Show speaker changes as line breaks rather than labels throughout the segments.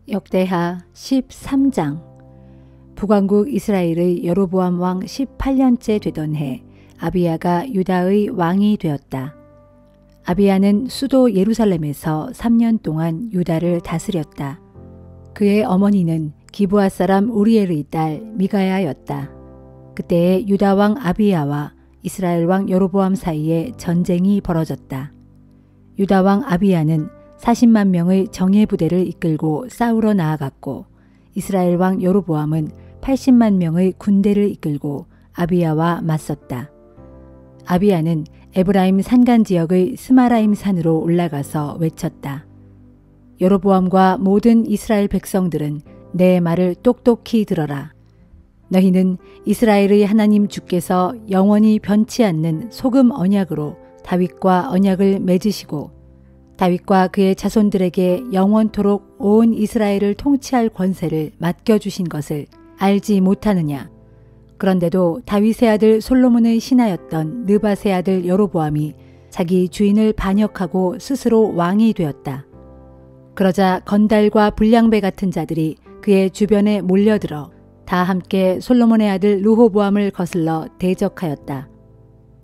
역대하 13장. 북왕국 이스라엘의 여로보암 왕 18년째 되던 해 아비야가 유다의 왕이 되었다. 아비야는 수도 예루살렘에서 3년 동안 유다를 다스렸다. 그의 어머니는 기브아 사람 우리엘의 딸 미가야였다. 그때에 유다 왕 아비야와 이스라엘 왕 여로보암 사이에 전쟁이 벌어졌다. 유다 왕 아비야는 40만 명의 정예 부대를 이끌고 싸우러 나아갔고, 이스라엘 왕 여로보암은 80만 명의 군대를 이끌고 아비야와 맞섰다. 아비야는 에브라임 산간 지역의 스마라임 산으로 올라가서 외쳤다. 여로보암과 모든 이스라엘 백성들은 내 말을 똑똑히 들어라. 너희는 이스라엘의 하나님 주께서 영원히 변치 않는 소금 언약으로 다윗과 언약을 맺으시고 다윗과 그의 자손들에게 영원토록 온 이스라엘을 통치할 권세를 맡겨주신 것을 알지 못하느냐. 그런데도 다윗의 아들 솔로몬의 신하였던 느밧의 아들 여로보암이 자기 주인을 반역하고 스스로 왕이 되었다. 그러자 건달과 불량배 같은 자들이 그의 주변에 몰려들어 다 함께 솔로몬의 아들 르호보암을 거슬러 대적하였다.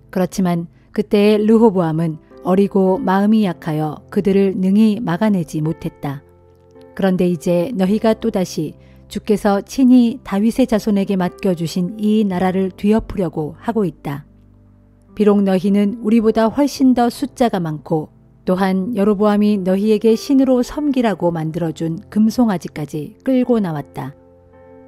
그렇지만 그때의 르호보암은 어리고 마음이 약하여 그들을 능히 막아내지 못했다. 그런데 이제 너희가 또다시 주께서 친히 다윗의 자손에게 맡겨주신 이 나라를 뒤엎으려고 하고 있다. 비록 너희는 우리보다 훨씬 더 숫자가 많고 또한 여로보암이 너희에게 신으로 섬기라고 만들어준 금송아지까지 끌고 나왔다.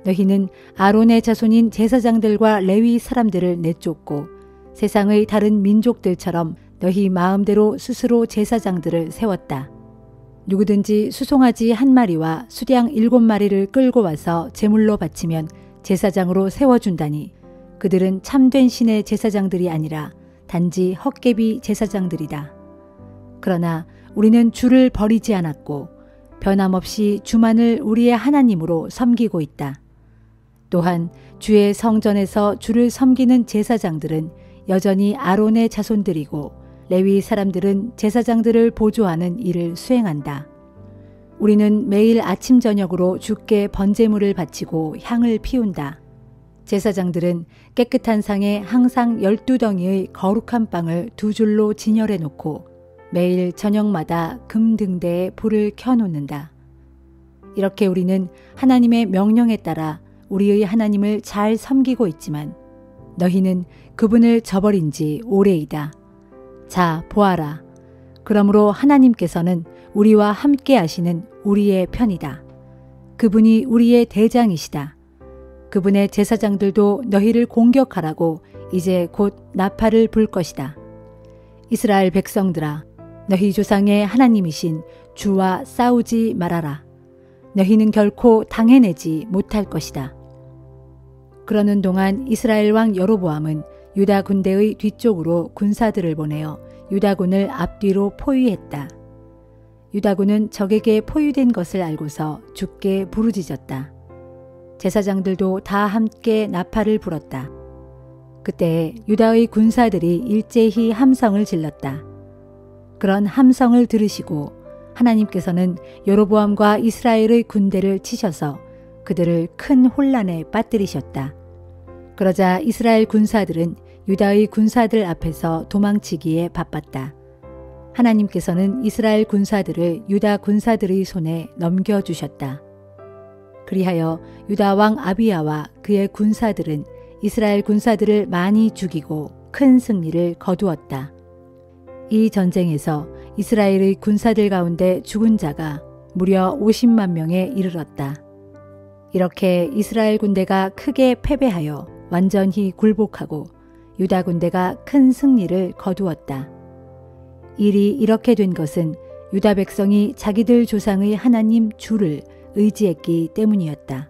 너희는 아론의 자손인 제사장들과 레위 사람들을 내쫓고 세상의 다른 민족들처럼 너희 마음대로 스스로 제사장들을 세웠다. 누구든지 수송아지 1마리와 수량 7마리를 끌고 와서 제물로 바치면 제사장으로 세워준다니 그들은 참된 신의 제사장들이 아니라 단지 헛개비 제사장들이다. 그러나 우리는 주를 버리지 않았고 변함없이 주만을 우리의 하나님으로 섬기고 있다. 또한 주의 성전에서 주를 섬기는 제사장들은 여전히 아론의 자손들이고 레위 사람들은 제사장들을 보조하는 일을 수행한다. 우리는 매일 아침 저녁으로 주께 번제물을 바치고 향을 피운다. 제사장들은 깨끗한 상에 항상 12덩이의 거룩한 빵을 2줄로 진열해 놓고 매일 저녁마다 금 등대에 불을 켜놓는다. 이렇게 우리는 하나님의 명령에 따라 우리의 하나님을 잘 섬기고 있지만 너희는 그분을 저버린 지 오래이다. 자, 보아라. 그러므로 하나님께서는 우리와 함께 하시는 우리의 편이다. 그분이 우리의 대장이시다. 그분의 제사장들도 너희를 공격하라고 이제 곧 나팔을 불 것이다. 이스라엘 백성들아, 너희 조상의 하나님이신 주와 싸우지 말아라. 너희는 결코 당해내지 못할 것이다. 그러는 동안 이스라엘 왕 여로보암은 유다 군대의 뒤쪽으로 군사들을 보내어 유다군을 앞뒤로 포위했다. 유다군은 적에게 포위된 것을 알고서 주께 부르짖었다. 제사장들도 다 함께 나팔을 불었다. 그때 유다의 군사들이 일제히 함성을 질렀다. 그런 함성을 들으시고 하나님께서는 여로보암과 이스라엘의 군대를 치셔서 그들을 큰 혼란에 빠뜨리셨다. 그러자 이스라엘 군사들은 유다의 군사들 앞에서 도망치기에 바빴다. 하나님께서는 이스라엘 군사들을 유다 군사들의 손에 넘겨주셨다. 그리하여 유다 왕 아비야와 그의 군사들은 이스라엘 군사들을 많이 죽이고 큰 승리를 거두었다. 이 전쟁에서 이스라엘의 군사들 가운데 죽은 자가 무려 50만 명에 이르렀다. 이렇게 이스라엘 군대가 크게 패배하여 완전히 굴복하고 유다 군대가 큰 승리를 거두었다. 일이 이렇게 된 것은 유다 백성이 자기들 조상의 하나님 주를 의지했기 때문이었다.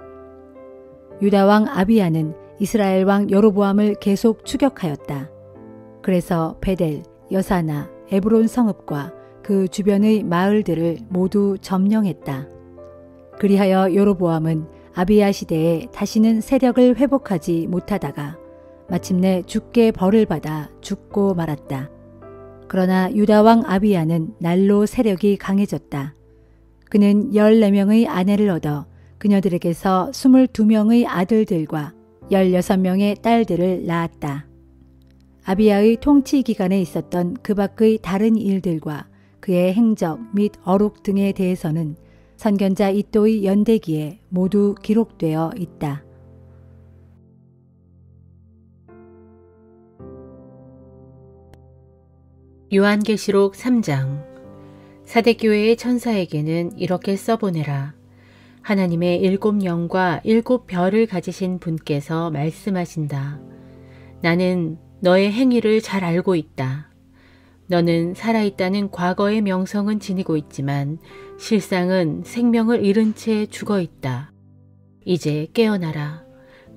유다 왕 아비야는 이스라엘 왕 여로보암을 계속 추격하였다. 그래서 베델, 여사나, 에브론 성읍과 그 주변의 마을들을 모두 점령했다. 그리하여 여로보암은 아비야 시대에 다시는 세력을 회복하지 못하다가 마침내 주께 벌을 받아 죽고 말았다. 그러나 유다 왕 아비야는 날로 세력이 강해졌다. 그는 14명의 아내를 얻어 그녀들에게서 22명의 아들들과 16명의 딸들을 낳았다. 아비야의 통치 기간에 있었던 그 밖의 다른 일들과 그의 행적 및 어록 등에 대해서는 선견자 이또의 연대기에 모두 기록되어 있다.
요한계시록 3장. 사대교회의 천사에게는 이렇게 써보내라. 하나님의 7 영과 7 별을 가지신 분께서 말씀하신다. 나는 너의 행위를 잘 알고 있다. 너는 살아있다는 과거의 명성은 지니고 있지만 실상은 생명을 잃은 채 죽어있다. 이제 깨어나라.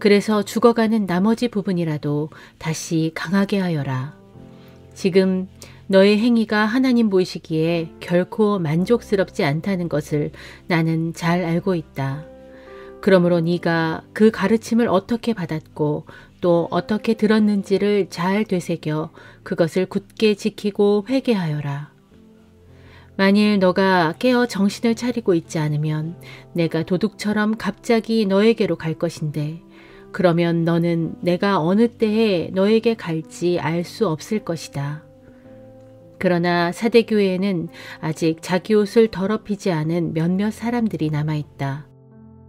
그래서 죽어가는 나머지 부분이라도 다시 강하게 하여라. 지금 너의 행위가 하나님 보시기에 결코 만족스럽지 않다는 것을 나는 잘 알고 있다. 그러므로 네가 그 가르침을 어떻게 받았고 또 어떻게 들었는지를 잘 되새겨 그것을 굳게 지키고 회개하여라. 만일 너가 깨어 정신을 차리고 있지 않으면 내가 도둑처럼 갑자기 너에게로 갈 것인데 그러면 너는 내가 어느 때에 너에게 갈지 알 수 없을 것이다. 그러나 사대교회에는 아직 자기 옷을 더럽히지 않은 몇몇 사람들이 남아있다.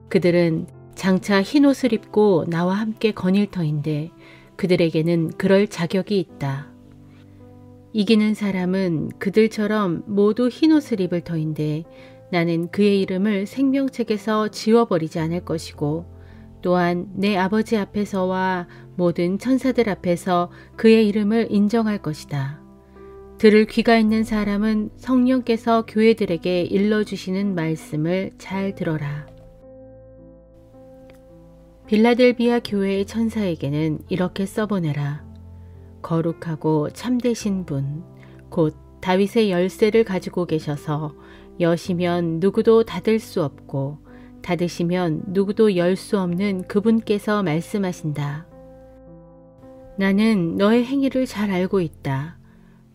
그들은 장차 흰옷을 입고 나와 함께 거닐 터인데 그들에게는 그럴 자격이 있다. 이기는 사람은 그들처럼 모두 흰옷을 입을 터인데 나는 그의 이름을 생명책에서 지워버리지 않을 것이고 또한 내 아버지 앞에서와 모든 천사들 앞에서 그의 이름을 인정할 것이다. 들을 귀가 있는 사람은 성령께서 교회들에게 일러주시는 말씀을 잘 들어라. 빌라델비아 교회의 천사에게는 이렇게 써보내라. 거룩하고 참되신 분, 곧 다윗의 열쇠를 가지고 계셔서 여시면 누구도 닫을 수 없고 닫으시면 누구도 열 수 없는 그분께서 말씀하신다. 나는 너의 행위를 잘 알고 있다.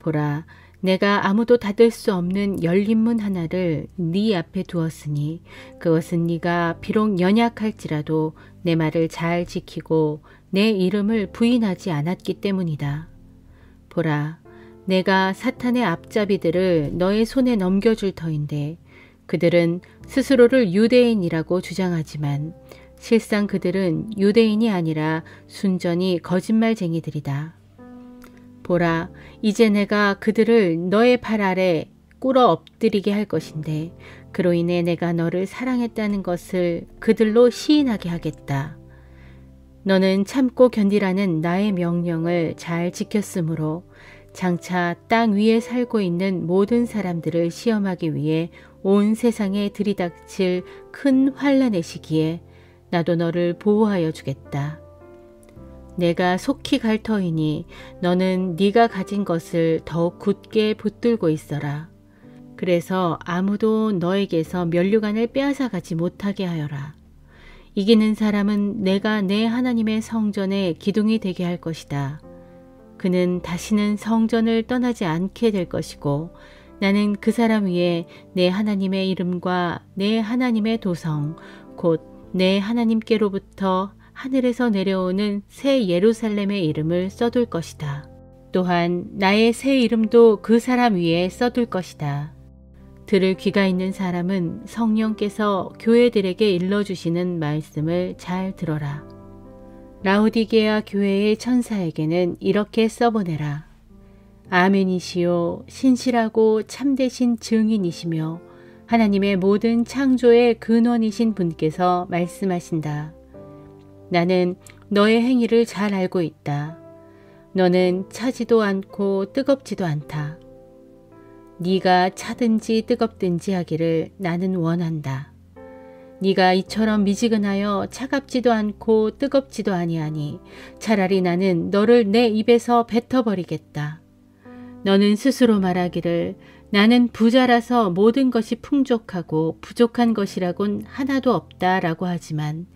보라, 내가 아무도 닫을 수 없는 열린 문 하나를 네 앞에 두었으니 그것은 네가 비록 연약할지라도 내 말을 잘 지키고 내 이름을 부인하지 않았기 때문이다. 보라, 내가 사탄의 앞잡이들을 너의 손에 넘겨줄 터인데 그들은 스스로를 유대인이라고 주장하지만 실상 그들은 유대인이 아니라 순전히 거짓말쟁이들이다. 보라, 이제 내가 그들을 너의 발 아래 꿇어 엎드리게 할 것인데 그로 인해 내가 너를 사랑했다는 것을 그들로 시인하게 하겠다. 너는 참고 견디라는 나의 명령을 잘 지켰으므로 장차 땅 위에 살고 있는 모든 사람들을 시험하기 위해 온 세상에 들이닥칠 큰 환난의 시기에 나도 너를 보호하여 주겠다. 내가 속히 갈 터이니 너는 네가 가진 것을 더욱 굳게 붙들고 있어라. 그래서 아무도 너에게서 면류관을 빼앗아 가지 못하게 하여라. 이기는 사람은 내가 내 하나님의 성전에 기둥이 되게 할 것이다. 그는 다시는 성전을 떠나지 않게 될 것이고 나는 그 사람 위에 내 하나님의 이름과 내 하나님의 도성 곧 내 하나님께로부터 하늘에서 내려오는 새 예루살렘의 이름을 써둘 것이다. 또한 나의 새 이름도 그 사람 위에 써둘 것이다. 들을 귀가 있는 사람은 성령께서 교회들에게 일러주시는 말씀을 잘 들어라. 라오디게아 교회의 천사에게는 이렇게 써보내라. 아멘이시요 신실하고 참되신 증인이시며 하나님의 모든 창조의 근원이신 분께서 말씀하신다. 나는 너의 행위를 잘 알고 있다. 너는 차지도 않고 뜨겁지도 않다. 네가 차든지 뜨겁든지 하기를 나는 원한다. 네가 이처럼 미지근하여 차갑지도 않고 뜨겁지도 아니하니 차라리 나는 너를 내 입에서 뱉어버리겠다. 너는 스스로 말하기를 나는 부자라서 모든 것이 풍족하고 부족한 것이라곤 하나도 없다라고 하지만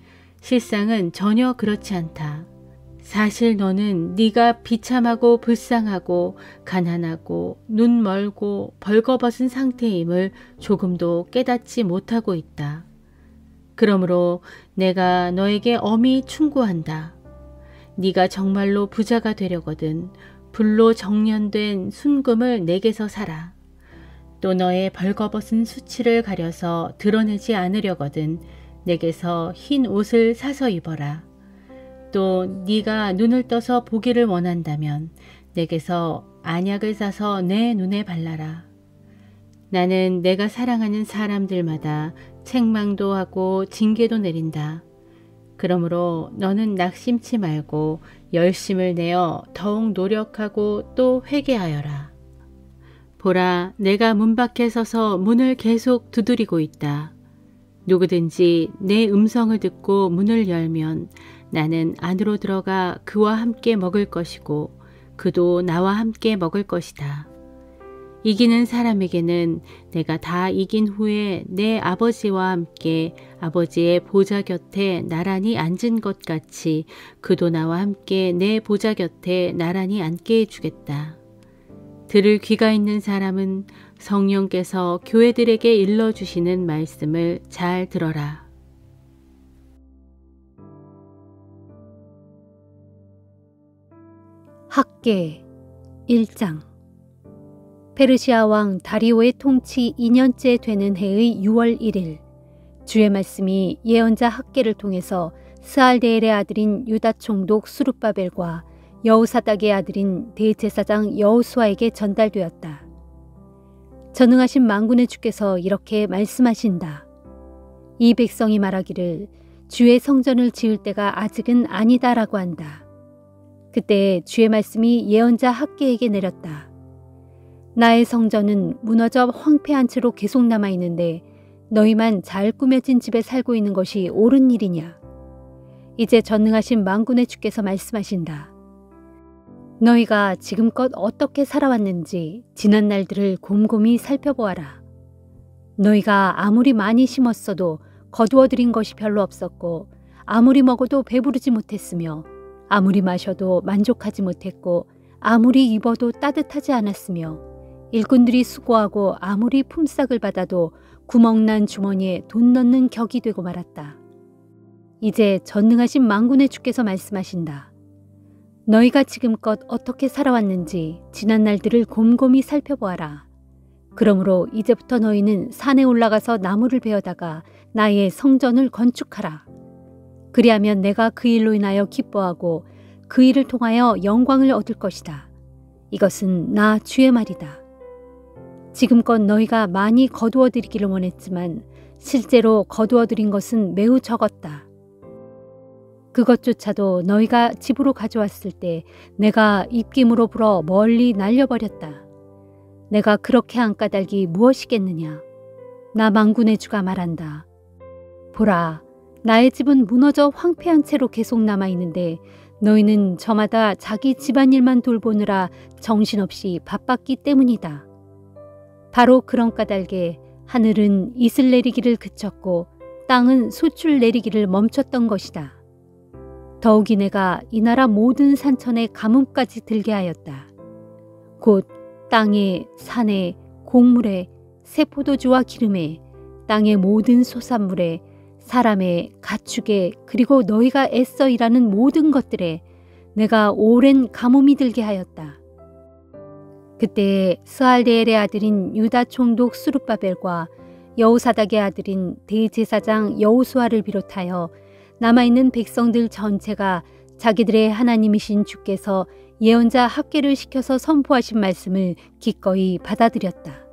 실상은 전혀 그렇지 않다. 사실 너는 네가 비참하고 불쌍하고 가난하고 눈 멀고 벌거벗은 상태임을 조금도 깨닫지 못하고 있다. 그러므로 내가 너에게 엄히 충고한다. 네가 정말로 부자가 되려거든 불로 정련된 순금을 내게서 사라. 또 너의 벌거벗은 수치를 가려서 드러내지 않으려거든 내게서 흰 옷을 사서 입어라. 또 네가 눈을 떠서 보기를 원한다면 내게서 안약을 사서 내 눈에 발라라. 나는 내가 사랑하는 사람들마다 책망도 하고 징계도 내린다. 그러므로 너는 낙심치 말고 열심을 내어 더욱 노력하고 또 회개하여라. 보라, 내가 문 밖에 서서 문을 계속 두드리고 있다. 누구든지 내 음성을 듣고 문을 열면 나는 안으로 들어가 그와 함께 먹을 것이고 그도 나와 함께 먹을 것이다. 이기는 사람에게는 내가 다 이긴 후에 내 아버지와 함께 아버지의 보좌 곁에 나란히 앉은 것 같이 그도 나와 함께 내 보좌 곁에 나란히 앉게 해주겠다. 들을 귀가 있는 사람은 성령께서 교회들에게 일러주시는 말씀을 잘 들어라.
학계 1장. 페르시아 왕 다리오의 통치 2년째 되는 해의 6월 1일 주의 말씀이 예언자 학계를 통해서 스알데엘의 아들인 유다 총독 수룹바벨과 여호사닥의 아들인 대제사장 여호수아에게 전달되었다. 전능하신 만군의 주께서 이렇게 말씀하신다. 이 백성이 말하기를 주의 성전을 지을 때가 아직은 아니다라고 한다. 그때 주의 말씀이 예언자 학계에게 내렸다. 나의 성전은 무너져 황폐한 채로 계속 남아있는데 너희만 잘 꾸며진 집에 살고 있는 것이 옳은 일이냐. 이제 전능하신 만군의 주께서 말씀하신다. 너희가 지금껏 어떻게 살아왔는지 지난 날들을 곰곰이 살펴보아라. 너희가 아무리 많이 심었어도 거두어들인 것이 별로 없었고 아무리 먹어도 배부르지 못했으며 아무리 마셔도 만족하지 못했고 아무리 입어도 따뜻하지 않았으며 일꾼들이 수고하고 아무리 품삯을 받아도 구멍난 주머니에 돈 넣는 격이 되고 말았다. 이제 전능하신 만군의 주께서 말씀하신다. 너희가 지금껏 어떻게 살아왔는지 지난 날들을 곰곰이 살펴보아라. 그러므로 이제부터 너희는 산에 올라가서 나무를 베어다가 나의 성전을 건축하라. 그리하면 내가 그 일로 인하여 기뻐하고 그 일을 통하여 영광을 얻을 것이다. 이것은 나 주의 말이다. 지금껏 너희가 많이 거두어들이기를 원했지만 실제로 거두어들인 것은 매우 적었다. 그것조차도 너희가 집으로 가져왔을 때 내가 입김으로 불어 멀리 날려버렸다. 내가 그렇게 한 까닭이 무엇이겠느냐. 나 만군의 주가 말한다. 보라, 나의 집은 무너져 황폐한 채로 계속 남아있는데 너희는 저마다 자기 집안일만 돌보느라 정신없이 바빴기 때문이다. 바로 그런 까닭에 하늘은 이슬 내리기를 그쳤고 땅은 소출 내리기를 멈췄던 것이다. 더욱이 내가 이 나라 모든 산천에 가뭄까지 들게 하였다. 곧 땅에, 산에, 곡물에, 새 포도주와 기름에, 땅의 모든 소산물에, 사람의, 가축에, 그리고 너희가 애써 일하는 모든 것들에 내가 오랜 가뭄이 들게 하였다. 그때 스알데엘의 아들인 유다 총독 수룹바벨과 여호사닥의 아들인 대제사장 여호수아를 비롯하여 남아있는 백성들 전체가 자기들의 하나님이신 주께서 예언자 학계를 시켜서 선포하신 말씀을 기꺼이 받아들였다.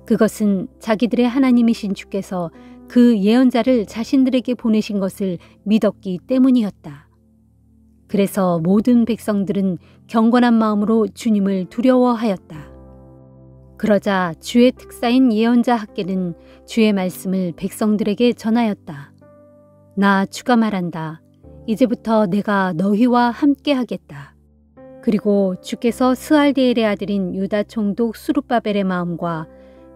그것은 자기들의 하나님이신 주께서 그 예언자를 자신들에게 보내신 것을 믿었기 때문이었다. 그래서 모든 백성들은 경건한 마음으로 주님을 두려워하였다. 그러자 주의 특사인 예언자 학계는 주의 말씀을 백성들에게 전하였다. 나 주가 말한다. 이제부터 내가 너희와 함께 하겠다. 그리고 주께서 스알데엘의 아들인 유다 총독 수룹바벨의 마음과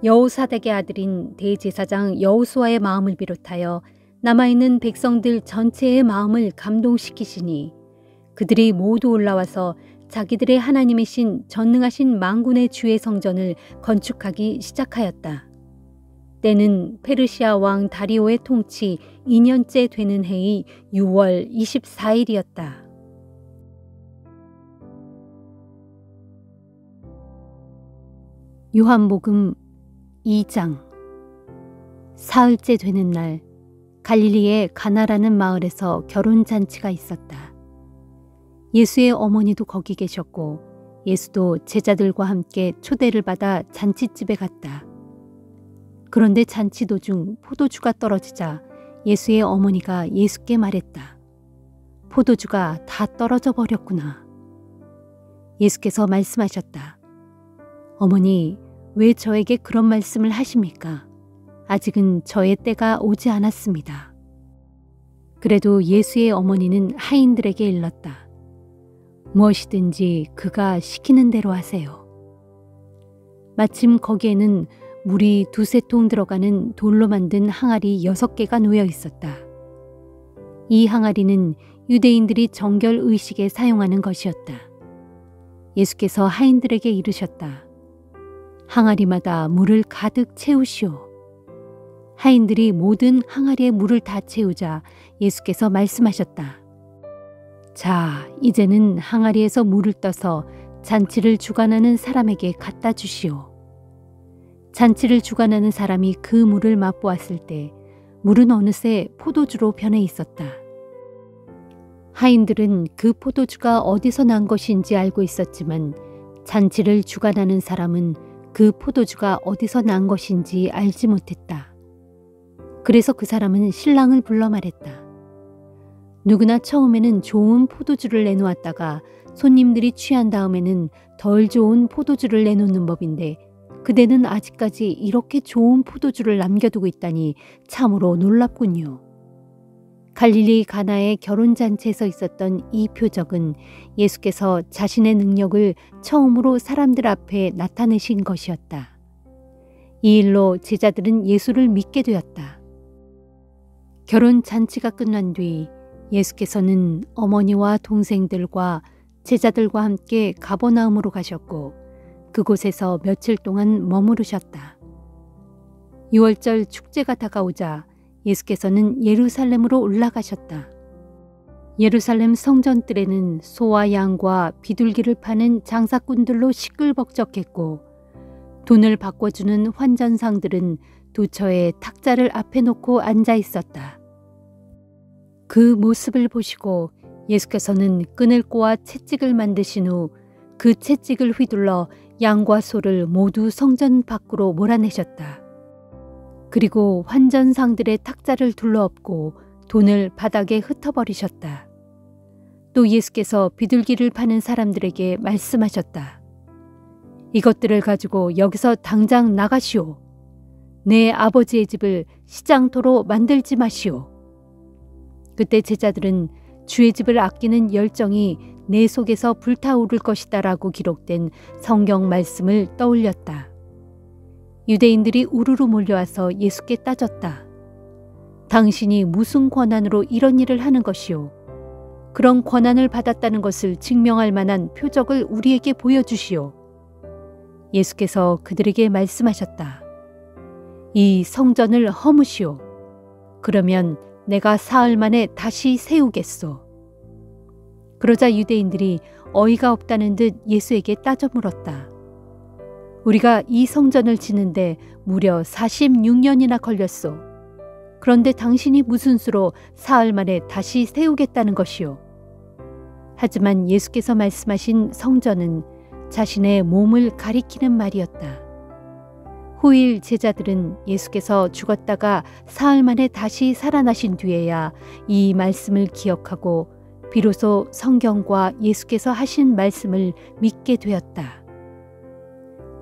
여호사닥의 아들인 대제사장 여호수아의 마음을 비롯하여 남아있는 백성들 전체의 마음을 감동시키시니 그들이 모두 올라와서 자기들의 하나님이신 전능하신 만군의 주의 성전을 건축하기 시작하였다. 때는 페르시아 왕 다리오의 통치 2년째 되는 해의 6월 24일이었다. 요한복음 2장. 사흘째 되는 날 갈릴리의 가나라는 마을에서 결혼잔치가 있었다. 예수의 어머니도 거기 계셨고 예수도 제자들과 함께 초대를 받아 잔치집에 갔다. 그런데 잔치 도중 포도주가 떨어지자 예수의 어머니가 예수께 말했다. 포도주가 다 떨어져 버렸구나. 예수께서 말씀하셨다. 어머니, 왜 저에게 그런 말씀을 하십니까? 아직은 저의 때가 오지 않았습니다. 그래도 예수의 어머니는 하인들에게 일렀다. 무엇이든지 그가 시키는 대로 하세요. 마침 거기에는 물이 2-3통 들어가는 돌로 만든 항아리 6개가 놓여 있었다. 이 항아리는 유대인들이 정결 의식에 사용하는 것이었다. 예수께서 하인들에게 이르셨다. 항아리마다 물을 가득 채우시오. 하인들이 모든 항아리에 물을 다 채우자 예수께서 말씀하셨다. 자, 이제는 항아리에서 물을 떠서 잔치를 주관하는 사람에게 갖다 주시오. 잔치를 주관하는 사람이 그 물을 맛보았을 때 물은 어느새 포도주로 변해 있었다. 하인들은 그 포도주가 어디서 난 것인지 알고 있었지만 잔치를 주관하는 사람은 그 포도주가 어디서 난 것인지 알지 못했다. 그래서 그 사람은 신랑을 불러 말했다. 누구나 처음에는 좋은 포도주를 내놓았다가 손님들이 취한 다음에는 덜 좋은 포도주를 내놓는 법인데 그대는 아직까지 이렇게 좋은 포도주를 남겨두고 있다니 참으로 놀랍군요. 갈릴리 가나의 결혼잔치에서 있었던 이 표적은 예수께서 자신의 능력을 처음으로 사람들 앞에 나타내신 것이었다. 이 일로 제자들은 예수를 믿게 되었다. 결혼잔치가 끝난 뒤 예수께서는 어머니와 동생들과 제자들과 함께 가버나움으로 가셨고 그곳에서 며칠 동안 머무르셨다. 6월절 축제가 다가오자 예수께서는 예루살렘으로 올라가셨다. 예루살렘 성전뜰에는 소와 양과 비둘기를 파는 장사꾼들로 시끌벅적했고 돈을 바꿔주는 환전상들은 두 처의 탁자를 앞에 놓고 앉아 있었다. 그 모습을 보시고 예수께서는 끈을 꼬아 채찍을 만드신 후 그 채찍을 휘둘러 양과 소를 모두 성전 밖으로 몰아내셨다. 그리고 환전상들의 탁자를 둘러엎고 돈을 바닥에 흩어버리셨다. 또 예수께서 비둘기를 파는 사람들에게 말씀하셨다. 이것들을 가지고 여기서 당장 나가시오. 내 아버지의 집을 시장터로 만들지 마시오. 그때 제자들은 주의 집을 아끼는 열정이 내 속에서 불타오를 것이다 라고 기록된 성경 말씀을 떠올렸다. 유대인들이 우르르 몰려와서 예수께 따졌다. 당신이 무슨 권한으로 이런 일을 하는 것이오? 그런 권한을 받았다는 것을 증명할 만한 표적을 우리에게 보여주시오. 예수께서 그들에게 말씀하셨다. 이 성전을 허무시오. 그러면 내가 사흘 만에 다시 세우겠소. 그러자 유대인들이 어이가 없다는 듯 예수에게 따져 물었다. 우리가 이 성전을 짓는데 무려 46년이나 걸렸소. 그런데 당신이 무슨 수로 사흘 만에 다시 세우겠다는 것이오? 하지만 예수께서 말씀하신 성전은 자신의 몸을 가리키는 말이었다. 후일 제자들은 예수께서 죽었다가 사흘 만에 다시 살아나신 뒤에야 이 말씀을 기억하고 비로소 성경과 예수께서 하신 말씀을 믿게 되었다.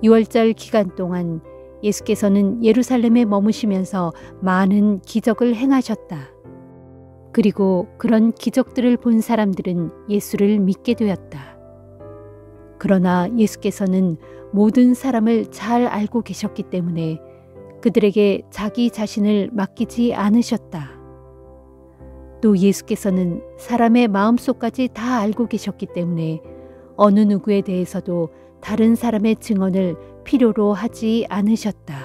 6월절 기간 동안 예수께서는 예루살렘에 머무시면서 많은 기적을 행하셨다. 그리고 그런 기적들을 본 사람들은 예수를 믿게 되었다. 그러나 예수께서는 모든 사람을 잘 알고 계셨기 때문에 그들에게 자기 자신을 맡기지 않으셨다. 또 예수께서는 사람의 마음속까지 다 알고 계셨기 때문에 어느 누구에 대해서도 다른 사람의 증언을 필요로 하지 않으셨다.